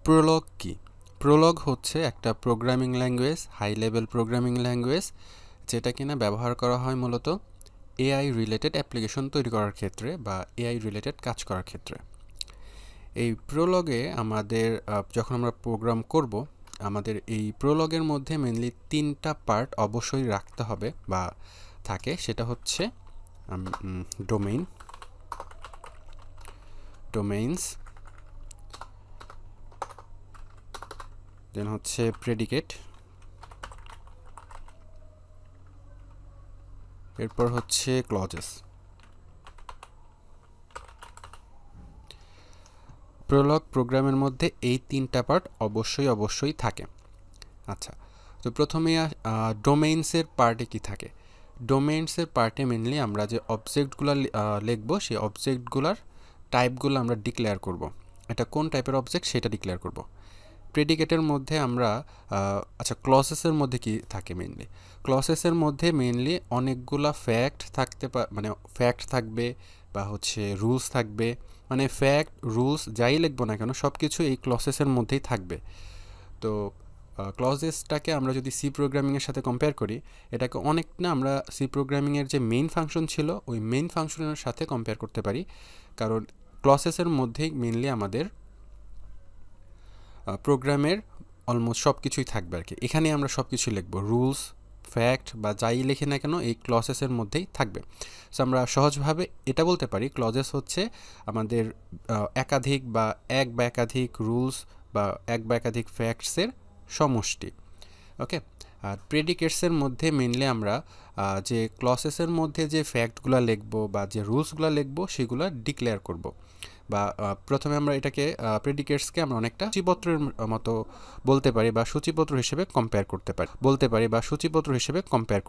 Prolog কি? Prolog হচ্ছে একটা programming language, high level programming language, যেটা কিনা ব্যবহার করা হয় মূলত এআই রিলেটেড অ্যাপ্লিকেশন তৈরি করার ক্ষেত্রে বা এআই রিলেটেড কাজ করার ক্ষেত্রে। এই প্রোলগে আমাদের যখন আমরা প্রোগ্রাম করব, আমাদের এই প্রোলগের মধ্যে মেনলি 3টা পার্ট অবশ্যই রাখতে হবে বা থাকে। সেটা হচ্ছে ডোমেইনস, দেন হচ্ছে প্রেডিকেট, এরপর হচ্ছে ক্লজেস। প্রোলগ প্রোগ্রামের মধ্যে এই 3টা পার্ট অবশ্যই থাকে। আচ্ছা, তো প্রথমে ডোমেইনসের পার্টে কি থাকে? ডোমেইনসের পার্টে মেনলি আমরা যে অবজেক্টগুলো লিখব, সেই অবজেক্টগুলোর টাইপগুলো আমরা ডিক্লেয়ার করব। এটা কোন টাইপের অবজেক্ট সেটা ডিক্লেয়ার করব। প্রেডিকেটের মধ্যে আমরা ক্লসেসের মধ্যে কি থাকে মেনলি? ক্লসেসের মধ্যে মেনলি অনেকগুলা ফ্যাক্ট ফ্যাক্ট থাকবে বা হচ্ছে রুলস থাকবে। মানে ফ্যাক্ট, রুলস যাই লিখবো না কেন সব কিছু এই ক্লসেসের মধ্যেই থাকবে। তো ক্লজেসটাকে আমরা যদি সি প্রোগ্রামিংয়ের সাথে কম্পেয়ার করি, এটাকে অনেকটা আমরা সি প্রোগ্রামিংয়ের যে মেইন ফাংশন ছিল ওই মেইন ফাংশনের সাথে কম্পেয়ার করতে পারি, কারণ ক্লসেসের মধ্যেই মেইনলি আমাদের প্রোগ্রামের অলমোস্ট সব কিছুই থাকবে আর কি। এখানে আমরা সব কিছু লিখব, রুলস, ফ্যাক্ট বা যাই লিখি না কেন এই ক্লজেসের মধ্যেই থাকবে। সো আমরা সহজভাবে এটা বলতে পারি ক্লজেস হচ্ছে আমাদের একাধিক বা একাধিক রুলস বা একাধিক ফ্যাক্টসের সমষ্টি। ওকে, আর প্রেডিকেটসের মধ্যে মেনলি আমরা যে ক্লসেসের মধ্যে যে ফ্যাক্টগুলো লিখব বা যে রুলসগুলো লিখব সেগুলো ডিক্লেয়ার করব। বা প্রথমে আমরা এটাকে প্রেডিকেটসকে আমরা অনেকটা সূচিপত্রের মতো বলতে পারি বা সূচিপত্র হিসেবে কম্পেয়ার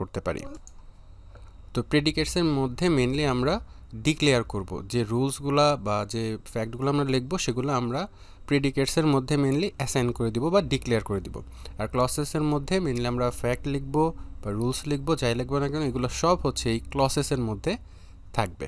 করতে পারি। তো প্রেডিকেটসের মধ্যে মেনলি আমরা ডিক্লেয়ার করব যে রুলসগুলা বা যে ফ্যাক্টগুলো আমরা লিখব সেগুলো আমরা প্রেডিকেটসের মধ্যে মেনলি অ্যাসাইন করে দিব বা ডিক্লেয়ার করে দিব। আর ক্লসেসের মধ্যে মেনলি আমরা ফ্যাক্ট লিখব বা রুলস লিখব, যাই লিখব না কেন এগুলো সব হচ্ছে এই ক্লসেসের মধ্যে থাকবে।